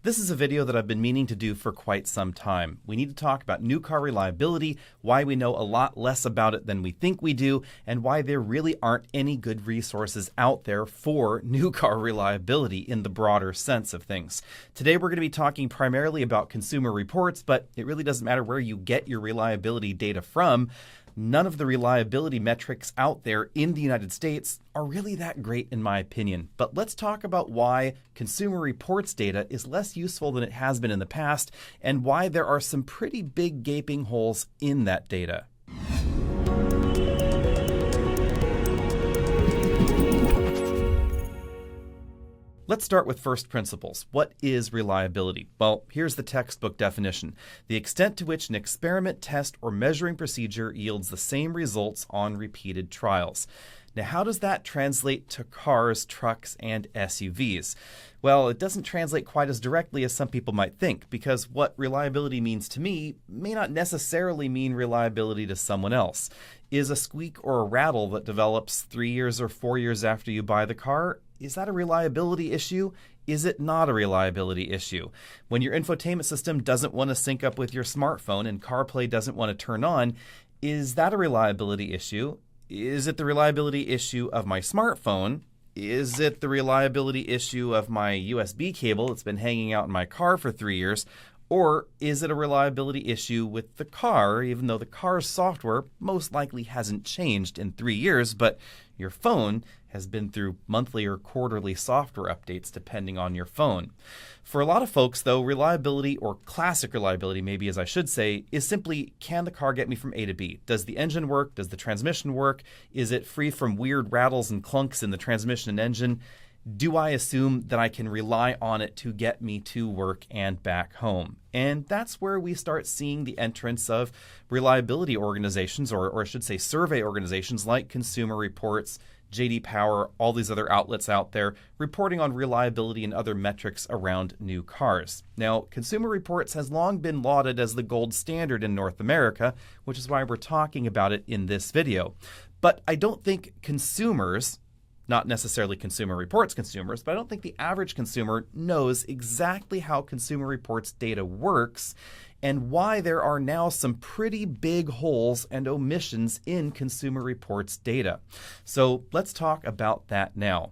This is a video that I've been meaning to do for quite some time. We need to talk about new car reliability, why we know a lot less about it than we think we do, and why there really aren't any good resources out there for new car reliability in the broader sense of things. Today we're going to be talking primarily about Consumer Reports, but it really doesn't matter where you get your reliability data from. None of the reliability metrics out there in the United States are really that great in my opinion. But let's talk about why Consumer Reports data is less useful than it has been in the past and why there are some pretty big gaping holes in that data. Let's start with first principles. What is reliability? Well, here's the textbook definition. The extent to which an experiment, test, or measuring procedure yields the same results on repeated trials. Now, how does that translate to cars, trucks, and SUVs? Well, it doesn't translate quite as directly as some people might think, because what reliability means to me may not necessarily mean reliability to someone else. Is a squeak or a rattle that develops 3 years or 4 years after you buy the car, is that a reliability issue? Is it not a reliability issue? When your infotainment system doesn't want to sync up with your smartphone and CarPlay doesn't want to turn on, is that a reliability issue? Is it the reliability issue of my smartphone? Is it the reliability issue of my USB cable that's been hanging out in my car for 3 years? Or is it a reliability issue with the car, even though the car's software most likely hasn't changed in 3 years, but your phone has been through monthly or quarterly software updates depending on your phone. For a lot of folks, though, reliability, or classic reliability maybe as I should say, is simply, can the car get me from A to B? Does the engine work? Does the transmission work? Is it free from weird rattles and clunks in the transmission and engine? Do I assume that I can rely on it to get me to work and back home? And that's where we start seeing the entrance of reliability organizations, or I should say survey organizations like Consumer Reports, J.D. Power, all these other outlets out there reporting on reliability and other metrics around new cars. Now, Consumer Reports has long been lauded as the gold standard in North America, which is why we're talking about it in this video. But I don't think consumers, not necessarily Consumer Reports consumers, but I don't think the average consumer knows exactly how Consumer Reports data works and why there are now some pretty big holes and omissions in Consumer Reports data. So let's talk about that now.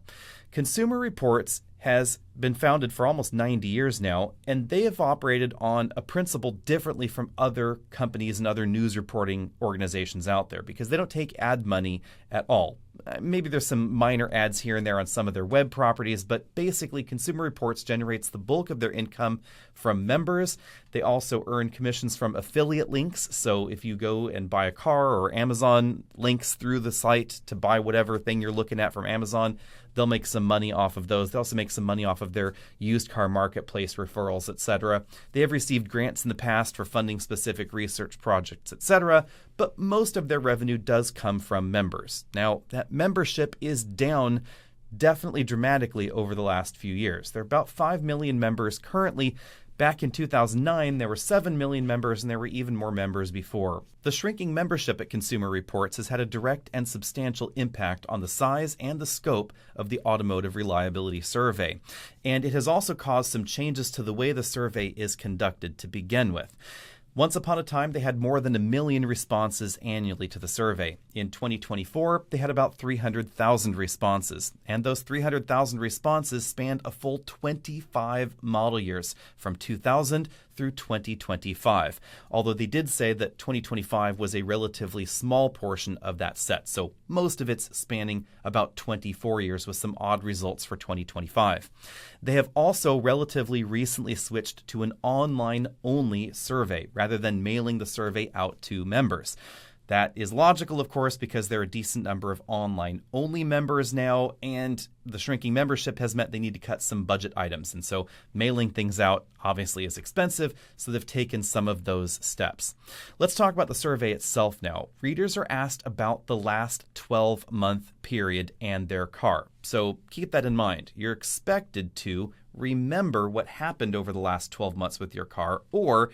Consumer Reports has been founded for almost 90 years now, and they have operated on a principle differently from other companies and other news reporting organizations out there because they don't take ad money at all. Maybe there's some minor ads here and there on some of their web properties, but basically Consumer Reports generates the bulk of their income from members. They also earn commissions from affiliate links. So if you go and buy a car or Amazon links through the site to buy whatever thing you're looking at from Amazon, they'll make some money off of those. They also make some money off of their used car marketplace referrals, etc. They have received grants in the past for funding specific research projects, etc., but most of their revenue does come from members. Now, that membership is down definitely dramatically over the last few years. There are about 5 million members currently. Back in 2009, there were 7 million members, and there were even more members before. The shrinking membership at Consumer Reports has had a direct and substantial impact on the size and the scope of the Automotive Reliability Survey. And it has also caused some changes to the way the survey is conducted to begin with. Once upon a time, they had more than 1 million responses annually to the survey. In 2024, they had about 300,000 responses. And those 300,000 responses spanned a full 25 model years from 2000 through 2025. Although they did say that 2025 was a relatively small portion of that set. So most of it's spanning about 24 years with some odd results for 2025. They have also relatively recently switched to an online-only survey rather than mailing the survey out to members. That is logical, of course, because there are a decent number of online-only members now, and the shrinking membership has meant they need to cut some budget items. And so mailing things out obviously is expensive, so they've taken some of those steps. Let's talk about the survey itself now. Readers are asked about the last 12-month period and their car. So keep that in mind. You're expected to remember what happened over the last 12 months with your car, or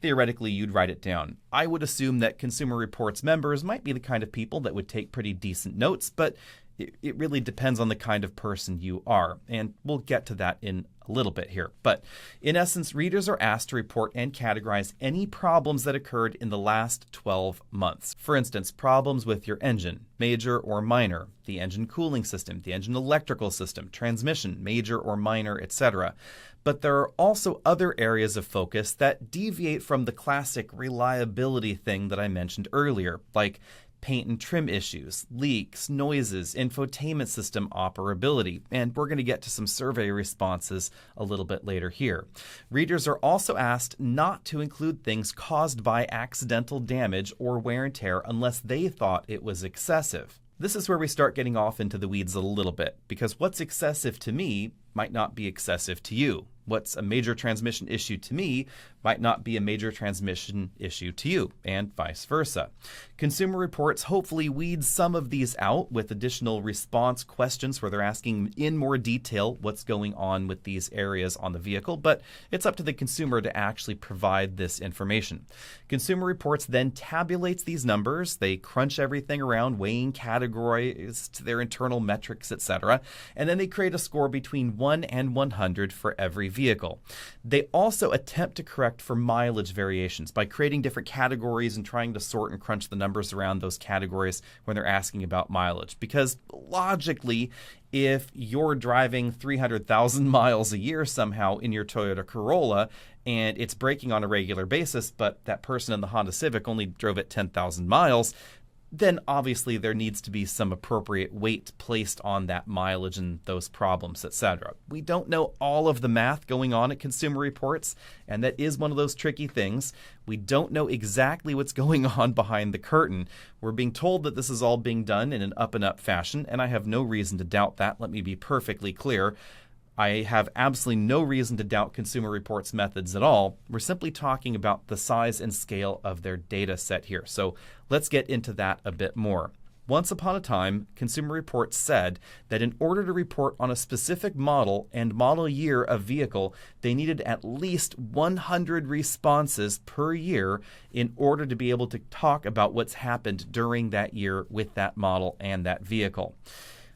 theoretically, you'd write it down. I would assume that Consumer Reports members might be the kind of people that would take pretty decent notes, but It really depends on the kind of person you are, and we'll get to that in a little bit here. But in essence, readers are asked to report and categorize any problems that occurred in the last 12 months. For instance, problems with your engine, major or minor, the engine cooling system, the engine electrical system, transmission, major or minor, etc. But there are also other areas of focus that deviate from the classic reliability thing that I mentioned earlier, like paint and trim issues, leaks, noises, infotainment system operability, and we're going to get to some survey responses a little bit later here. Readers are also asked not to include things caused by accidental damage or wear and tear unless they thought it was excessive. This is where we start getting off into the weeds a little bit, because what's excessive to me might not be excessive to you. What's a major transmission issue to me might not be a major transmission issue to you, and vice versa. Consumer Reports hopefully weeds some of these out with additional response questions where they're asking in more detail what's going on with these areas on the vehicle, but it's up to the consumer to actually provide this information. Consumer Reports then tabulates these numbers. They crunch everything around, weighing categories to their internal metrics, etc., and then they create a score between 1 and 100 for every vehicle. They also attempt to correct for mileage variations by creating different categories and trying to sort and crunch the numbers around those categories when they're asking about mileage. Because logically, if you're driving 300,000 miles a year somehow in your Toyota Corolla and it's braking on a regular basis, but that person in the Honda Civic only drove it 10,000 miles, then obviously there needs to be some appropriate weight placed on that mileage and those problems, etc. We don't know all of the math going on at Consumer Reports, and that is one of those tricky things. We don't know exactly what's going on behind the curtain. We're being told that this is all being done in an up-and-up fashion, and I have no reason to doubt that. Let me be perfectly clear. I have absolutely no reason to doubt Consumer Reports' methods at all. We're simply talking about the size and scale of their data set here. So let's get into that a bit more. Once upon a time, Consumer Reports said that in order to report on a specific model and model year of vehicle, they needed at least 100 responses per year in order to be able to talk about what's happened during that year with that model and that vehicle.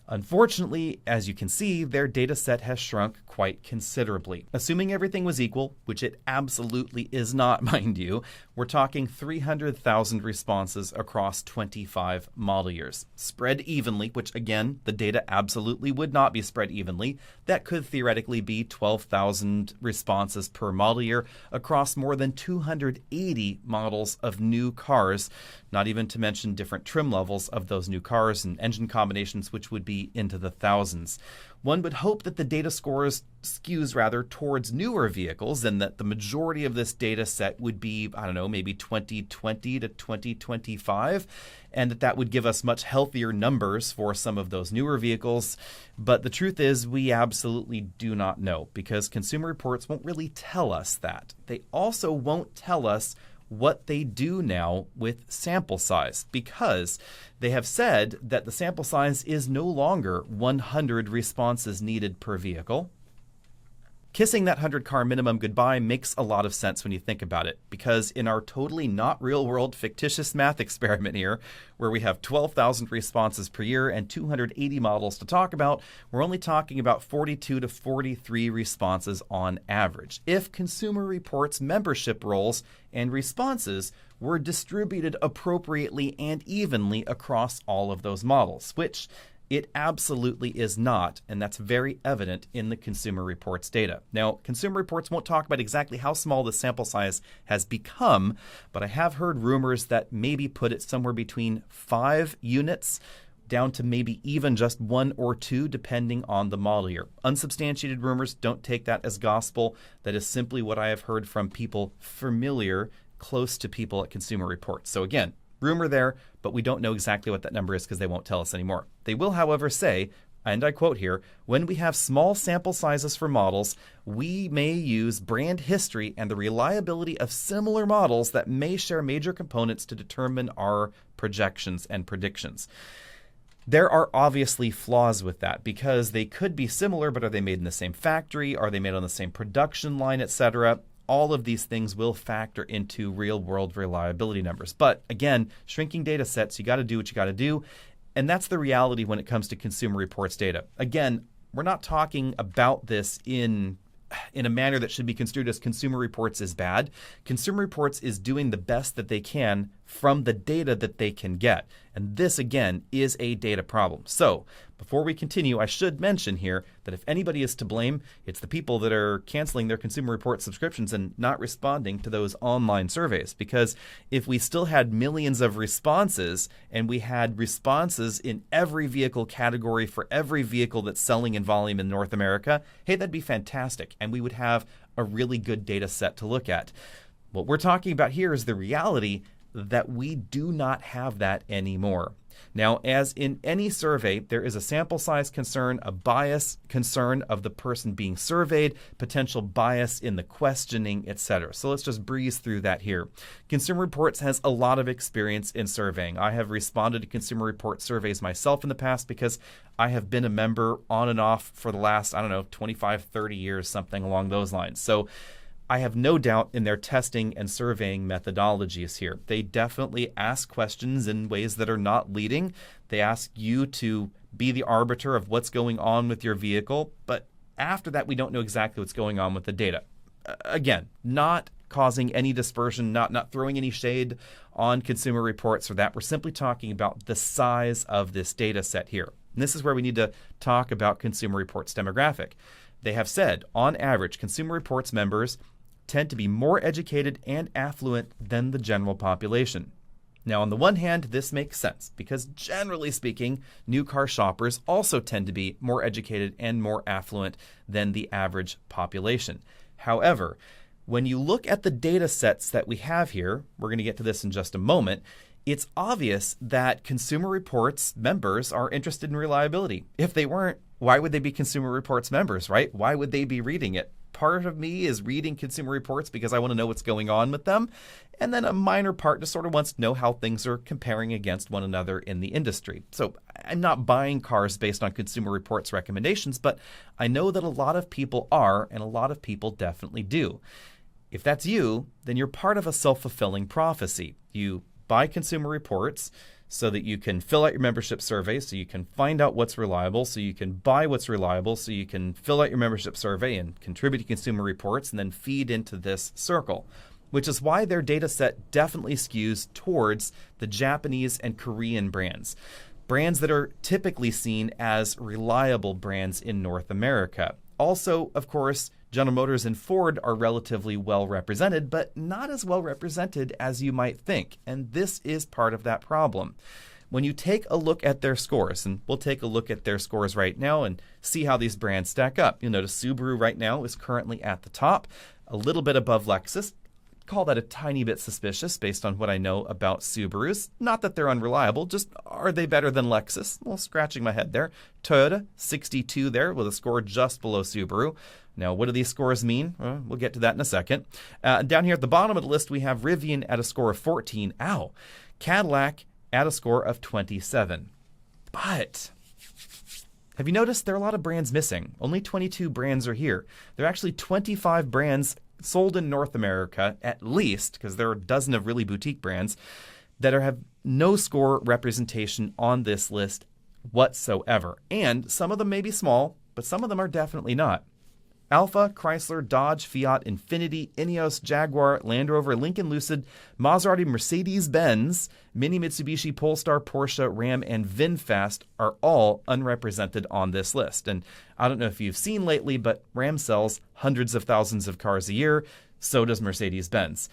Unfortunately, as you can see, their data set has shrunk quite considerably. Assuming everything was equal, which it absolutely is not, mind you, we're talking 300,000 responses across 25 model years. Spread evenly, which again, the data absolutely would not be spread evenly. That could theoretically be 12,000 responses per model year across more than 280 models of new cars, not even to mention different trim levels of those new cars and engine combinations, which would be into the thousands. One would hope that the data scores skews rather towards newer vehicles and that the majority of this data set would be, I don't know, maybe 2020 to 2025, and that would give us much healthier numbers for some of those newer vehicles. But the truth is we absolutely do not know because Consumer Reports won't really tell us that. They also won't tell us what they do now with sample size because they have said that the sample size is no longer 100 responses needed per vehicle. Kissing that 100-car minimum goodbye makes a lot of sense when you think about it, because in our totally not real-world fictitious math experiment here, where we have 12,000 responses per year and 280 models to talk about, we're only talking about 42 to 43 responses on average. If Consumer Reports membership roles and responses were distributed appropriately and evenly across all of those models, which it absolutely is not, and that's very evident in the Consumer Reports data. Now, Consumer Reports won't talk about exactly how small the sample size has become, but I have heard rumors that maybe put it somewhere between 5 units down to maybe even just 1 or 2, depending on the model year. Unsubstantiated rumors, don't take that as gospel. That is simply what I have heard from people familiar, close to people at Consumer Reports. So again, rumor there, but we don't know exactly what that number is because they won't tell us anymore. They will, however, say, and I quote here, when we have small sample sizes for models, we may use brand history and the reliability of similar models that may share major components to determine our projections and predictions. There are obviously flaws with that because they could be similar, but are they made in the same factory? Are they made on the same production line, etc.? All of these things will factor into real-world reliability numbers. But again, shrinking data sets, you got to do what you got to do. And that's the reality when it comes to Consumer Reports data. Again, we're not talking about this in a manner that should be construed as Consumer Reports is bad. Consumer Reports is doing the best that they can from the data that they can get. And this, again, is a data problem. So before we continue, I should mention here that if anybody is to blame, it's the people that are canceling their Consumer Reports subscriptions and not responding to those online surveys. Because if we still had millions of responses and we had responses in every vehicle category for every vehicle that's selling in volume in North America, hey, that'd be fantastic. And we would have a really good data set to look at. What we're talking about here is the reality that we do not have that anymore. Now, as in any survey, there is a sample size concern, a bias concern of the person being surveyed, potential bias in the questioning, etc. So let's just breeze through that here. Consumer Reports has a lot of experience in surveying. I have responded to Consumer Reports surveys myself in the past because I have been a member on and off for the last, 25, 30 years, something along those lines. So I have no doubt in their testing and surveying methodologies here. They definitely ask questions in ways that are not leading. They ask you to be the arbiter of what's going on with your vehicle, but after that, we don't know exactly what's going on with the data. Again, not causing any dispersion, not throwing any shade on Consumer Reports for that. We're simply talking about the size of this data set here. And this is where we need to talk about Consumer Reports demographic. They have said, on average, Consumer Reports members tend to be more educated and affluent than the general population. Now, on the one hand, this makes sense because generally speaking, new car shoppers also tend to be more educated and more affluent than the average population. However, when you look at the data sets that we have here, we're going to get to this in just a moment, it's obvious that Consumer Reports members are interested in reliability. If they weren't, why would they be Consumer Reports members, right? Why would they be reading it? Part of me is reading Consumer Reports because I want to know what's going on with them. And then a minor part just sort of wants to know how things are comparing against one another in the industry. So I'm not buying cars based on Consumer Reports recommendations, but I know that a lot of people are, and a lot of people definitely do. If that's you, then you're part of a self-fulfilling prophecy. You buy Consumer Reports so that you can fill out your membership survey, so you can find out what's reliable, so you can buy what's reliable, so you can fill out your membership survey and contribute to Consumer Reports and then feed into this circle, which is why their data set definitely skews towards the Japanese and Korean brands that are typically seen as reliable brands in North America. Also, of course, General Motors and Ford are relatively well represented, but not as well represented as you might think. And this is part of that problem. When you take a look at their scores, and we'll take a look at their scores right now and see how these brands stack up. You'll notice Subaru right now is currently at the top, a little bit above Lexus. Call that a tiny bit suspicious based on what I know about Subarus. Not that they're unreliable, just are they better than Lexus? Well, scratching my head there. Toyota, 62 there with a score just below Subaru. Now, what do these scores mean? Well, we'll get to that in a second. Down here at the bottom of the list, we have Rivian at a score of 14. Ow. Cadillac at a score of 27. But have you noticed there are a lot of brands missing? Only 22 brands are here. There are actually 25 brands sold in North America, at least, because there are a dozen of really boutique brands, that have no score representation on this list whatsoever. And some of them may be small, but some of them are definitely not. Alfa, Chrysler, Dodge, Fiat, Infiniti, Ineos, Jaguar, Land Rover, Lincoln Lucid, Maserati, Mercedes-Benz, Mini Mitsubishi, Polestar, Porsche, Ram, and VinFast are all unrepresented on this list. And I don't know if you've seen lately, but Ram sells hundreds of thousands of cars a year. So does Mercedes-Benz.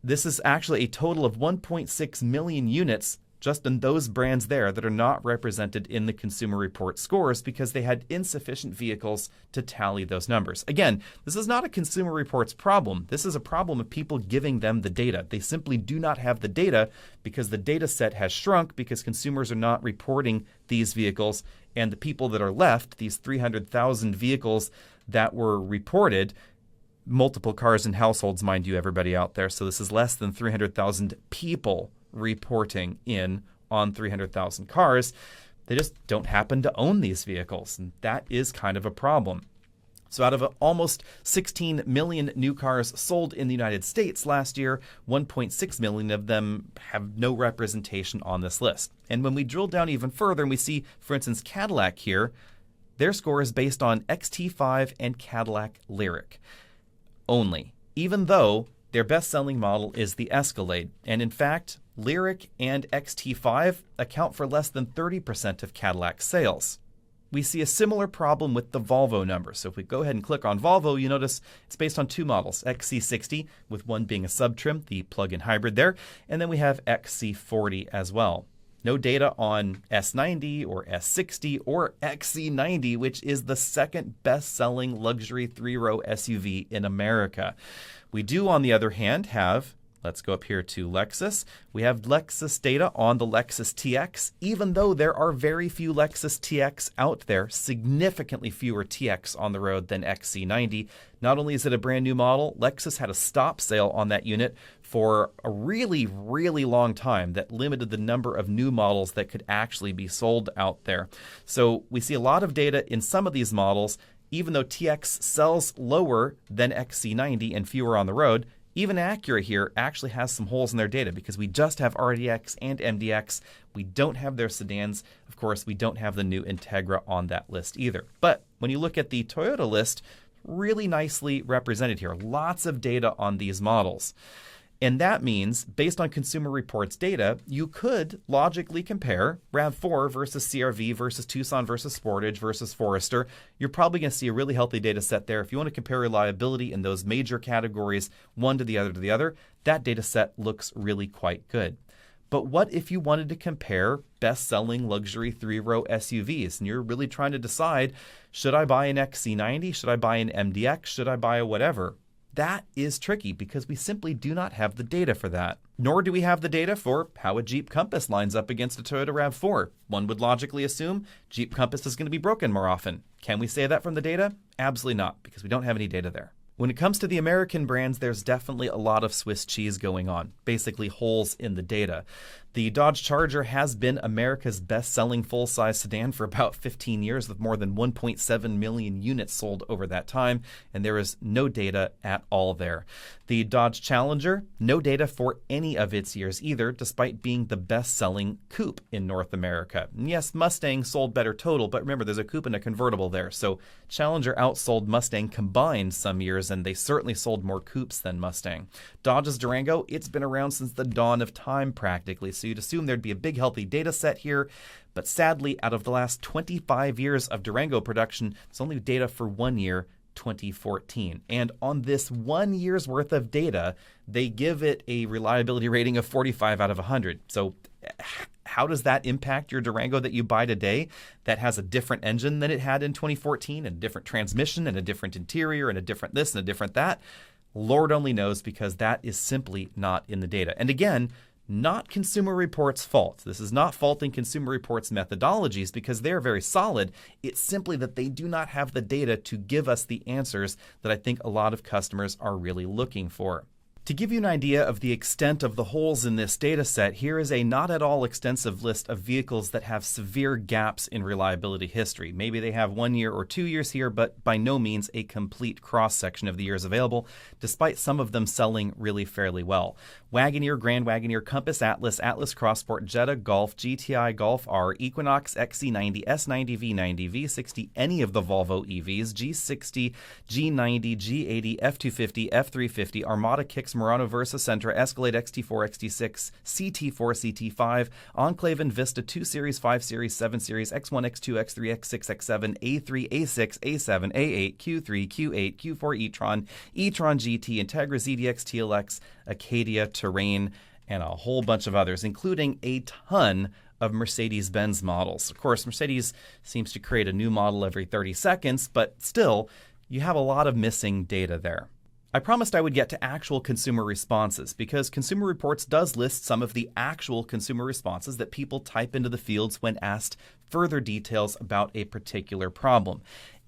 This is actually a total of 1.6 million units just in those brands there that are not represented in the Consumer Report scores because they had insufficient vehicles to tally those numbers. Again, this is not a Consumer Reports problem. This is a problem of people giving them the data. They simply do not have the data because the data set has shrunk because consumers are not reporting these vehicles, and the people that are left, these 300,000 vehicles that were reported, multiple cars and households, mind you, everybody out there. So this is less than 300,000 people reporting in on 300,000 cars. They just don't happen to own these vehicles, and that is kind of a problem. So out of almost 16 million new cars sold in the United States last year, 1.6 million of them have no representation on this list. And when we drill down even further and we see, for instance, Cadillac here, their score is based on XT5 and Cadillac Lyriq only, even though their best-selling model is the Escalade. And in fact, Lyriq and XT5 account for less than 30% of Cadillac sales. We see a similar problem with the Volvo numbers. So if we go ahead and click on Volvo, you notice it's based on two models, XC60, with one being a sub-trim, the plug-in hybrid there, and then we have XC40 as well. No data on S90 or S60 or XC90, which is the second best-selling luxury three-row SUV in America. We do, on the other hand, have, let's go up here to Lexus. We have Lexus data on the Lexus TX, even though there are very few Lexus TX out there, significantly fewer TX on the road than XC90. Not only is it a brand new model, Lexus had a stop sale on that unit for a really, really long time that limited the number of new models that could actually be sold out there. So we see a lot of data in some of these models, even though TX sells lower than XC90 and fewer on the road. Even Acura here actually has some holes in their data because we just have RDX and MDX. We don't have their sedans. Of course, we don't have the new Integra on that list either. But when you look at the Toyota list, really nicely represented here. Lots of data on these models. And that means, based on Consumer Reports data, you could logically compare RAV4 versus CR-V versus Tucson versus Sportage versus Forester. You're probably going to see a really healthy data set there. If you want to compare reliability in those major categories, one to the other, that data set looks really quite good. But what if you wanted to compare best-selling luxury three-row SUVs and you're really trying to decide, should I buy an XC90? Should I buy an MDX? Should I buy a whatever? That is tricky because we simply do not have the data for that. Nor do we have the data for how a Jeep Compass lines up against a Toyota RAV4. One would logically assume Jeep Compass is going to be broken more often. Can we say that from the data? Absolutely not, because we don't have any data there. When it comes to the American brands, there's definitely a lot of Swiss cheese going on, basically holes in the data. The Dodge Charger has been America's best-selling full-size sedan for about 15 years with more than 1.7 million units sold over that time, and there is no data at all there. The Dodge Challenger, no data for any of its years either, despite being the best-selling coupe in North America. And yes, Mustang sold better total, but remember, there's a coupe and a convertible there, so Challenger outsold Mustang combined some years, and they certainly sold more coupes than Mustang. Dodge's Durango, it's been around since the dawn of time practically, so you'd assume there'd be a big healthy data set here, but sadly, out of the last 25 years of Durango production, there's only data for 1 year, 2014. And on this 1 year's worth of data, they give it a reliability rating of 45 out of 100. So how does that impact your Durango that you buy today that has a different engine than it had in 2014, and a different transmission and a different interior and a different this and a different that? Lord only knows, because that is simply not in the data. And again, not Consumer Reports' fault. This is not faulting Consumer Reports' methodologies because they're very solid. It's simply that they do not have the data to give us the answers that I think a lot of customers are really looking for. To give you an idea of the extent of the holes in this data set, here is a not at all extensive list of vehicles that have severe gaps in reliability history. Maybe they have 1 year or 2 years here, but by no means a complete cross-section of the years available, despite some of them selling really fairly well. Wagoneer, Grand Wagoneer, Compass, Atlas, Atlas Crossport, Jetta, Golf, GTI, Golf R, Equinox, XC90, S90, V90, V60, any of the Volvo EVs, G60, G90, G80, F250, F350, Armada Kicks, Murano Versa, Sentra, Escalade, XT4, XT6, CT4, CT5, Enclave and Vista, 2 Series, 5 Series, 7 Series, X1, X2, X3, X6, X7, A3, A6, A7, A8, Q3, Q8, Q4 e-tron, e-tron GT, Integra, ZDX, TLX, Acadia, Terrain, and a whole bunch of others, including a ton of Mercedes-Benz models. Of course, Mercedes seems to create a new model every 30 seconds, but still, you have a lot of missing data there. I promised I would get to actual consumer responses because Consumer Reports does list some of the actual consumer responses that people type into the fields when asked further details about a particular problem.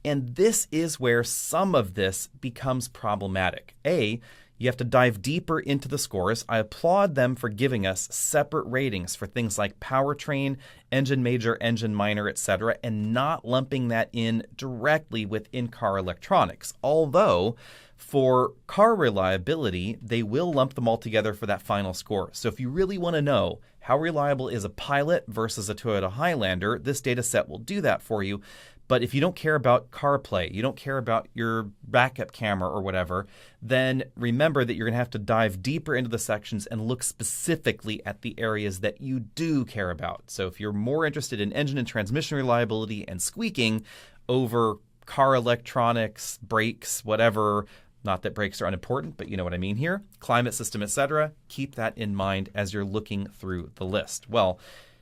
And this is where some of this becomes problematic. A, You have to dive deeper into the scores. I applaud them for giving us separate ratings for things like powertrain, engine major, engine minor, etc., and not lumping that in directly with in-car electronics. Although, for car reliability, they will lump them all together for that final score. So if you really want to know how reliable is a Pilot versus a Toyota Highlander, this data set will do that for you. But if you don't care about CarPlay, you don't care about your backup camera or whatever, then remember that you're going to have to dive deeper into the sections and look specifically at the areas that you do care about. So if you're more interested in engine and transmission reliability and squeaking over car electronics, brakes, whatever, not that brakes are unimportant, but you know what I mean here, climate system, etc., keep that in mind as you're looking through the list. Well,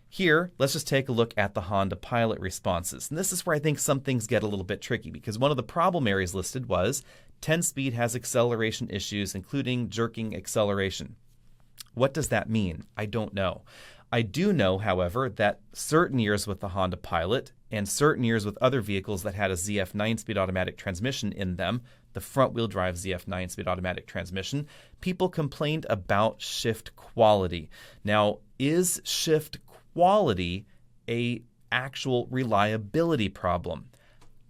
here, let's just take a look at the Honda Pilot responses. And this is where I think some things get a little bit tricky, because one of the problem areas listed was 10-speed has acceleration issues, including jerking acceleration. What does that mean? I don't know. I do know, however, that certain years with the Honda Pilot and certain years with other vehicles that had a ZF 9-speed automatic transmission in them, the front-wheel drive ZF 9-speed automatic transmission, people complained about shift quality. Now, is shift quality a actual reliability problem?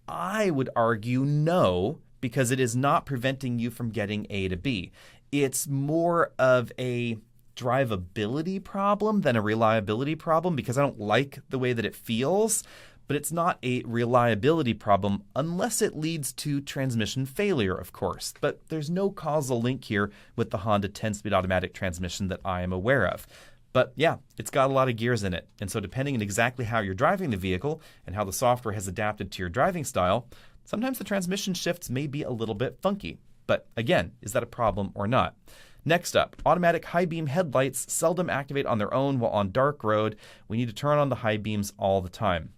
I would argue no, because it is not preventing you from getting A to B. It's more of a drivability problem than a reliability problem, because I don't like the way that it feels, but it's not a reliability problem unless it leads to transmission failure, of course. But there's no causal link here with the Honda 10-speed automatic transmission that I am aware of. But yeah, it's got a lot of gears in it. And so depending on exactly how you're driving the vehicle and how the software has adapted to your driving style, sometimes the transmission shifts may be a little bit funky. But again, is that a problem or not? Next up, automatic high beam headlights seldom activate on their own while on dark road. We need to turn on the high beams all the time.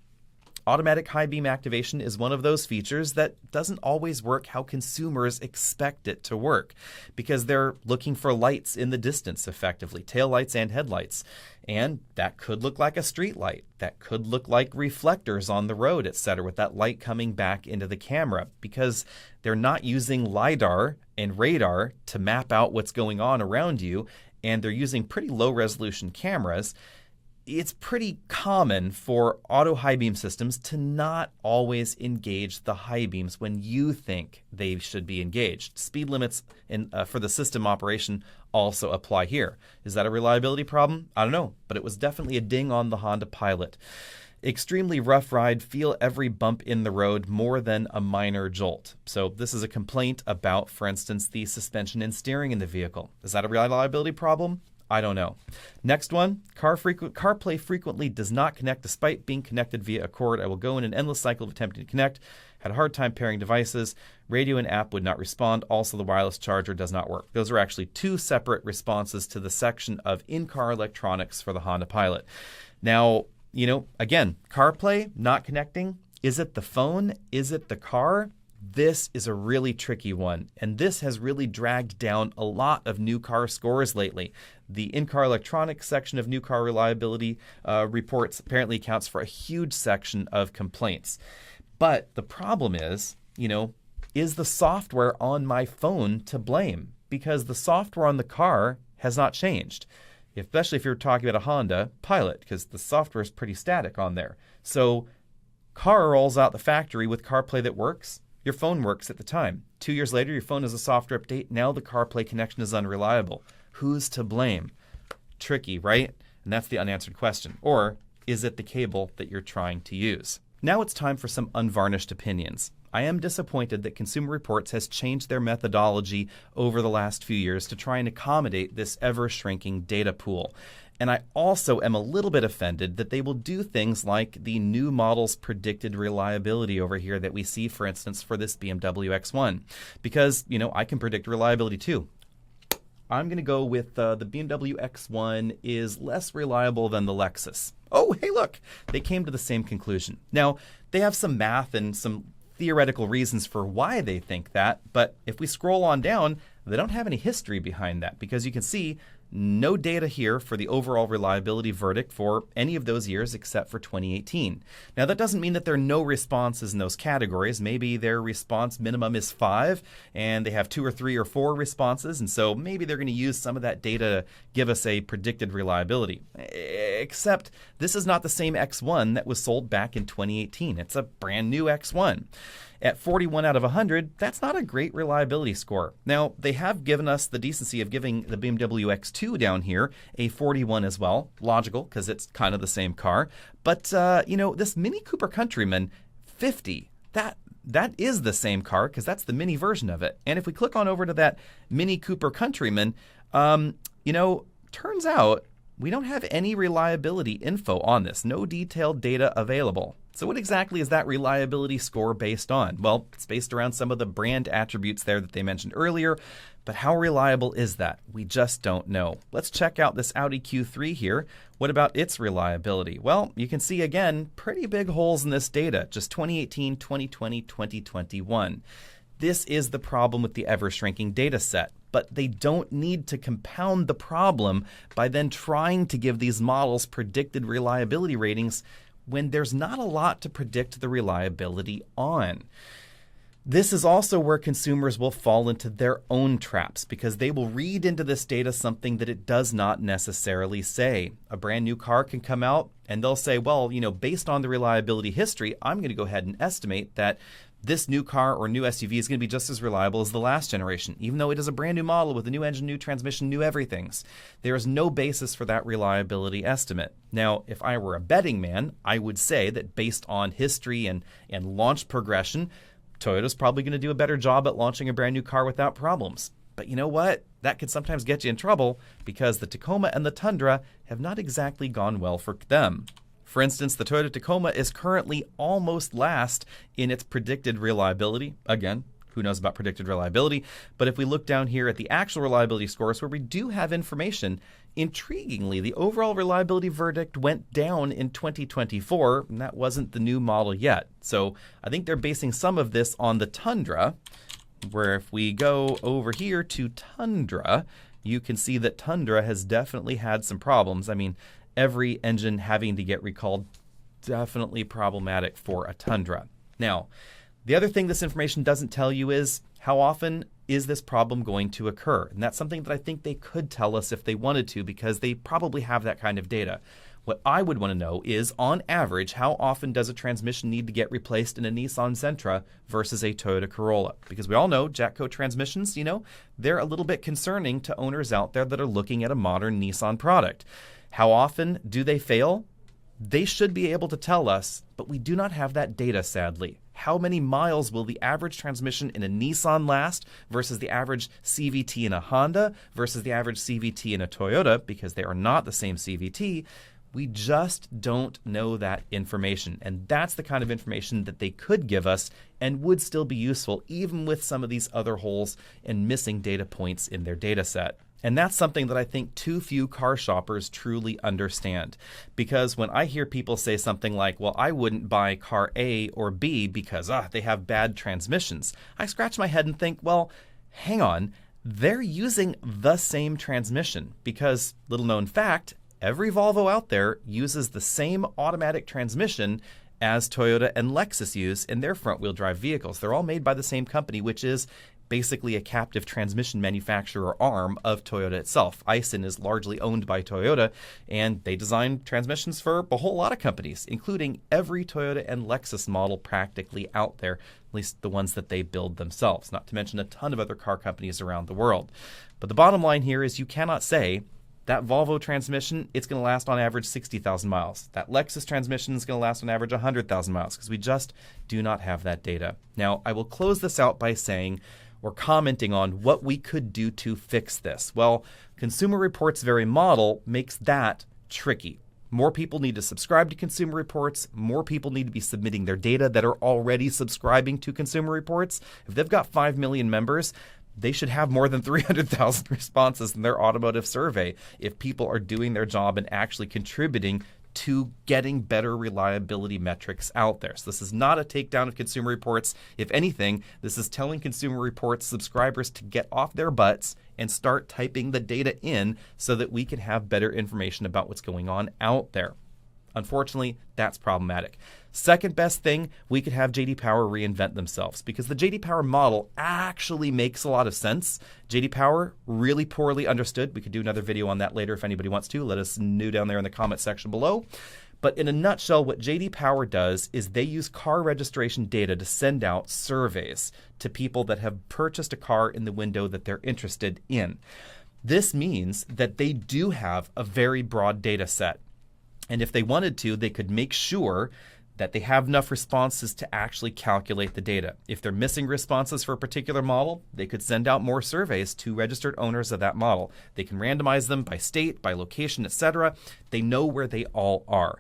Automatic high beam activation is one of those features that doesn't always work how consumers expect it to work, because they're looking for lights in the distance effectively, taillights and headlights. And that could look like a street light. That could look like reflectors on the road, etc., with that light coming back into the camera, because they're not using LiDAR and radar to map out what's going on around you, and they're using pretty low resolution cameras. It's pretty common for auto high beam systems to not always engage the high beams when you think they should be engaged. Speed limits for the system operation also apply here. Is that a reliability problem? I don't know, but it was definitely a ding on the Honda Pilot. Extremely rough ride, feel every bump in the road more than a minor jolt. So this is a complaint about, for instance, the suspension and steering in the vehicle. Is that a reliability problem? I don't know. Next one, CarPlay frequently does not connect despite being connected via a cord. I will go in an endless cycle of attempting to connect. Had a hard time pairing devices. Radio and app would not respond. Also, the wireless charger does not work. Those are actually two separate responses to the section of in-car electronics for the Honda Pilot. Now, again, CarPlay not connecting. Is it the phone? Is it the car? This is a really tricky one, and this has really dragged down a lot of new car scores lately. The in-car electronics section of new car reliability reports apparently accounts for a huge section of complaints. But the problem is the software on my phone to blame? Because the software on the car has not changed, especially if you're talking about a Honda Pilot, because the software is pretty static on there. So car rolls out the factory with CarPlay that works. Your phone works at the time. 2 years later, your phone has a software update. Now the CarPlay connection is unreliable. Who's to blame? Tricky, right? And that's the unanswered question. Or is it the cable that you're trying to use? Now it's time for some unvarnished opinions. I am disappointed that Consumer Reports has changed their methodology over the last few years to try and accommodate this ever-shrinking data pool. And I also am a little bit offended that they will do things like the new model's predicted reliability over here that we see, for instance, for this BMW X1. Because, I can predict reliability too. I'm going to go with the BMW X1 is less reliable than the Lexus. Oh, hey, look, they came to the same conclusion. Now, they have some math and some theoretical reasons for why they think that, but if we scroll on down, They don't have any history behind that because you can see no data here for the overall reliability verdict for any of those years except for 2018. Now, that doesn't mean that there are no responses in those categories. Maybe their response minimum is 5 and they have 2 or 3 or 4 responses, and so maybe they're going to use some of that data to give us a predicted reliability. Except this is not the same X1 that was sold back in 2018. It's a brand new X1. At 41 out of 100, that's not a great reliability score. Now, they have given us the decency of giving the BMW X2 down here a 41 as well. Logical, because it's kind of the same car. But, this Mini Cooper Countryman, 50, that is the same car because that's the mini version of it. And if we click on over to that Mini Cooper Countryman, turns out we don't have any reliability info on this. No detailed data available. So what exactly is that reliability score based on? Well, it's based around some of the brand attributes there that they mentioned earlier, but how reliable is that? We just don't know. Let's check out this Audi Q3 here. What about its reliability? Well, you can see again, pretty big holes in this data, just 2018, 2020, 2021. This is the problem with the ever-shrinking data set. But they don't need to compound the problem by then trying to give these models predicted reliability ratings when there's not a lot to predict the reliability on. This is also where consumers will fall into their own traps because they will read into this data something that it does not necessarily say. A brand new car can come out and they'll say, well, based on the reliability history, I'm going to go ahead and estimate that this new car or new SUV is going to be just as reliable as the last generation, even though it is a brand new model with a new engine, new transmission, new everythings. There is no basis for that reliability estimate. Now, if I were a betting man, I would say that based on history and launch progression, Toyota's probably going to do a better job at launching a brand new car without problems. But you know what? That could sometimes get you in trouble because the Tacoma and the Tundra have not exactly gone well for them. For instance, the Toyota Tacoma is currently almost last in its predicted reliability. Again, who knows about predicted reliability? But if we look down here at the actual reliability scores where we do have information, intriguingly, the overall reliability verdict went down in 2024, and that wasn't the new model yet. So I think they're basing some of this on the Tundra, where if we go over here to Tundra, you can see that Tundra has definitely had some problems. I mean, every engine having to get recalled, definitely problematic for a Tundra. Now, the other thing this information doesn't tell you is how often is this problem going to occur? And that's something that I think they could tell us if they wanted to because they probably have that kind of data. What I would want to know is, on average, how often does a transmission need to get replaced in a Nissan Sentra versus a Toyota Corolla? Because we all know Jatco transmissions, they're a little bit concerning to owners out there that are looking at a modern Nissan product. How often do they fail? They should be able to tell us, but we do not have that data, sadly. How many miles will the average transmission in a Nissan last versus the average CVT in a Honda versus the average CVT in a Toyota, because they are not the same CVT? We just don't know that information, and that's the kind of information that they could give us and would still be useful even with some of these other holes and missing data points in their data set. And that's something that I think too few car shoppers truly understand. Because when I hear people say something like, well, I wouldn't buy car A or B because they have bad transmissions, I scratch my head and think, well, hang on, they're using the same transmission. Because, little known fact, every Volvo out there uses the same automatic transmission as Toyota and Lexus use in their front-wheel drive vehicles. They're all made by the same company, which is basically a captive transmission manufacturer arm of Toyota itself. Aisin is largely owned by Toyota, and they design transmissions for a whole lot of companies, including every Toyota and Lexus model practically out there, at least the ones that they build themselves, not to mention a ton of other car companies around the world. But the bottom line here is you cannot say that Volvo transmission, it's going to last on average 60,000 miles. That Lexus transmission is going to last on average 100,000 miles because we just do not have that data. Now, I will close this out by saying, or commenting on what we could do to fix this. Well, Consumer Reports' very model makes that tricky. More people need to subscribe to Consumer Reports. More people need to be submitting their data that are already subscribing to Consumer Reports. If they've got 5 million members, they should have more than 300,000 responses in their automotive survey if people are doing their job and actually contributing to getting better reliability metrics out there. So this is not a takedown of Consumer Reports. If anything, this is telling Consumer Reports subscribers to get off their butts and start typing the data in so that we can have better information about what's going on out there. Unfortunately, that's problematic. Second best thing, we could have J.D. Power reinvent themselves, because the J.D. Power model actually makes a lot of sense. J.D. Power, really poorly understood. We could do another video on that later if anybody wants to. Let us know down there in the comment section below. But in a nutshell, what J.D. Power does is they use car registration data to send out surveys to people that have purchased a car in the window that they're interested in. This means that they do have a very broad data set. And if they wanted to, they could make sure that they have enough responses to actually calculate the data. If they're missing responses for a particular model, they could send out more surveys to registered owners of that model. They can randomize them by state, by location, etc. They know where they all are.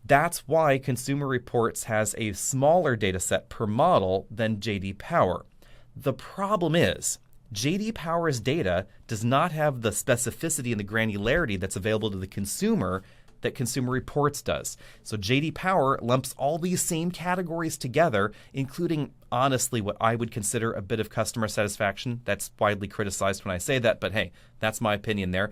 That's why Consumer Reports has a smaller data set per model than J.D. Power. The problem is, J.D. Power's data does not have the specificity and the granularity that's available to the consumer that Consumer Reports does. So J.D. Power lumps all these same categories together, including, honestly, what I would consider a bit of customer satisfaction. That's widely criticized when I say that, but hey, that's my opinion there.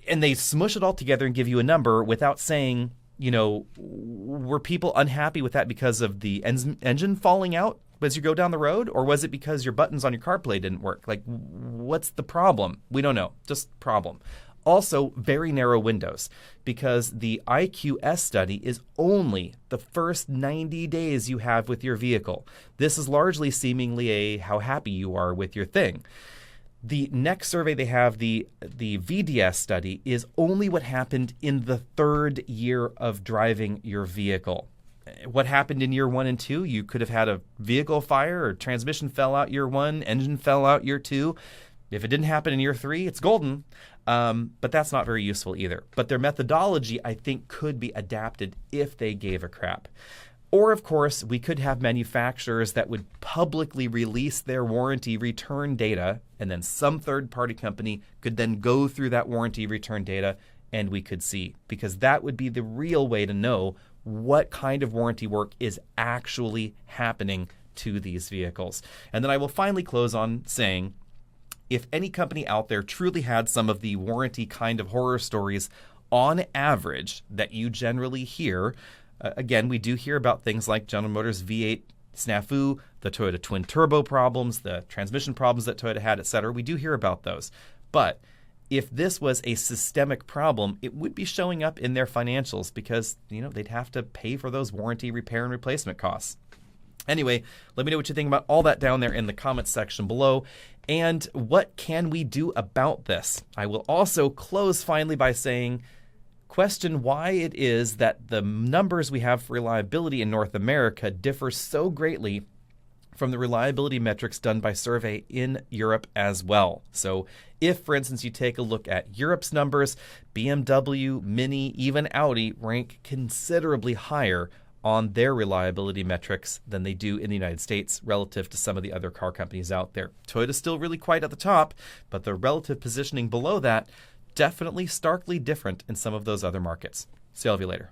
And they smush it all together and give you a number without saying, you know, were people unhappy with that because of the engine falling out as you go down the road? Or was it because your buttons on your CarPlay didn't work? Like, what's the problem? We don't know. Just problem. Also, very narrow windows, because the IQS study is only the first 90 days you have with your vehicle. This is largely seemingly a how happy you are with your thing. The next survey they have, the VDS study, is only what happened in the third year of driving your vehicle. What happened in year 1 and 2? You could have had a vehicle fire, or transmission fell out year 1, engine fell out year 2. If it didn't happen in year 3, it's golden. But that's not very useful either. But their methodology, I think, could be adapted if they gave a crap. Or, of course, we could have manufacturers that would publicly release their warranty return data, and then some third-party company could then go through that warranty return data, and we could see. Because that would be the real way to know what kind of warranty work is actually happening to these vehicles. And then I will finally close on saying, if any company out there truly had some of the warranty kind of horror stories on average that you generally hear, again, we do hear about things like General Motors V8 snafu, the Toyota twin turbo problems, the transmission problems that Toyota had, etc. We do hear about those. But if this was a systemic problem, it would be showing up in their financials, because, you know, they'd have to pay for those warranty repair and replacement costs. Anyway, let me know what you think about all that down there in the comments section below. And what can we do about this? I will also close finally by saying, question why it is that the numbers we have for reliability in North America differ so greatly from the reliability metrics done by survey in Europe as well. So if, for instance, you take a look at Europe's numbers, BMW, Mini, even Audi rank considerably higher on their reliability metrics than they do in the United States relative to some of the other car companies out there. Toyota's still really quite at the top, but the relative positioning below that definitely starkly different in some of those other markets. See all of you later.